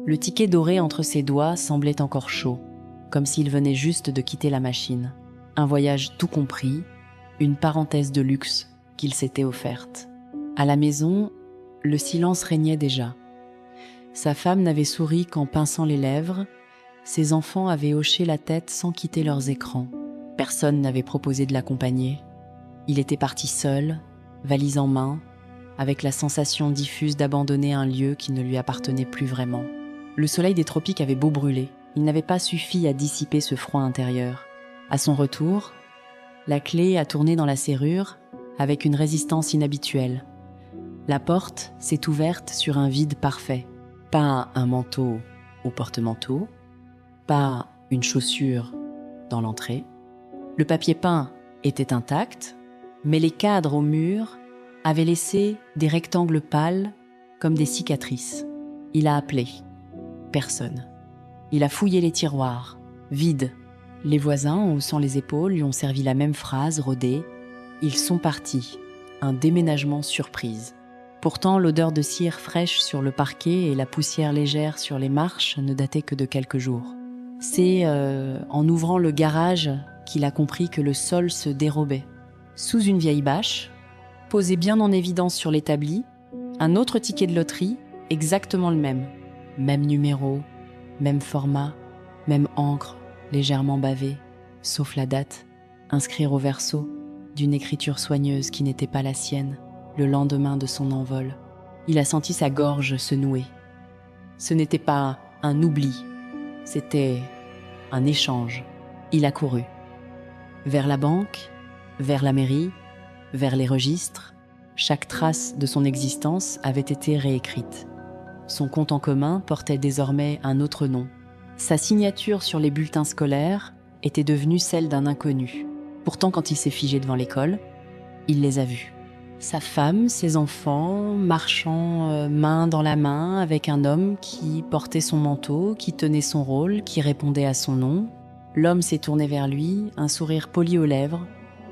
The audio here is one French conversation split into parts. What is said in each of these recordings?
Le ticket doré entre ses doigts semblait encore chaud, comme s'il venait juste de quitter la machine. Un voyage tout compris, une parenthèse de luxe qu'il s'était offerte. À la maison, le silence régnait déjà. Sa femme n'avait souri qu'en pinçant les lèvres, ses enfants avaient hoché la tête sans quitter leurs écrans. Personne n'avait proposé de l'accompagner. Il était parti seul, valise en main, avec la sensation diffuse d'abandonner un lieu qui ne lui appartenait plus vraiment. Le soleil des tropiques avait beau brûler, il n'avait pas suffi à dissiper ce froid intérieur. À son retour, la clé a tourné dans la serrure avec une résistance inhabituelle. La porte s'est ouverte sur un vide parfait. Pas un manteau au porte-manteau, pas une chaussure dans l'entrée. Le papier peint était intact, mais les cadres au mur avaient laissé des rectangles pâles comme des cicatrices. Il a appelé. Personne. Il a fouillé les tiroirs. Vide. Les voisins, en haussant les épaules, lui ont servi la même phrase rodée. Ils sont partis. Un déménagement surprise. Pourtant, l'odeur de cire fraîche sur le parquet et la poussière légère sur les marches ne dataient que de quelques jours. C'est en ouvrant le garage qu'il a compris que le sol se dérobait. Sous une vieille bâche, posé bien en évidence sur l'établi, un autre ticket de loterie, exactement le même. Même numéro, même format, même encre, légèrement bavée, sauf la date, inscrire au verso, d'une écriture soigneuse qui n'était pas la sienne, le lendemain de son envol. Il a senti sa gorge se nouer. Ce n'était pas un oubli, c'était un échange. Il a couru. Vers la banque, vers la mairie, vers les registres, chaque trace de son existence avait été réécrite. Son compte en commun portait désormais un autre nom. Sa signature sur les bulletins scolaires était devenue celle d'un inconnu. Pourtant, quand il s'est figé devant l'école, il les a vus. Sa femme, ses enfants, marchant main dans la main avec un homme qui portait son manteau, qui tenait son rôle, qui répondait à son nom. L'homme s'est tourné vers lui, un sourire poli aux lèvres,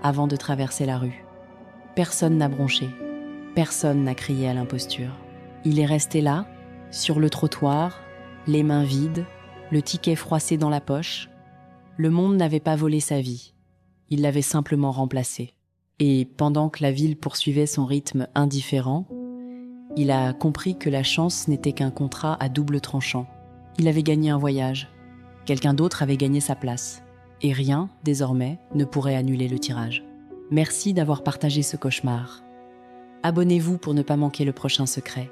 avant de traverser la rue. Personne n'a bronché, personne n'a crié à l'imposture. Il est resté là, sur le trottoir, les mains vides, le ticket froissé dans la poche. Le monde n'avait pas volé sa vie, il l'avait simplement remplacée. Et pendant que la ville poursuivait son rythme indifférent, il a compris que la chance n'était qu'un contrat à double tranchant. Il avait gagné un voyage, quelqu'un d'autre avait gagné sa place. Et rien, désormais, ne pourrait annuler le tirage. Merci d'avoir partagé ce cauchemar. Abonnez-vous pour ne pas manquer le prochain secret.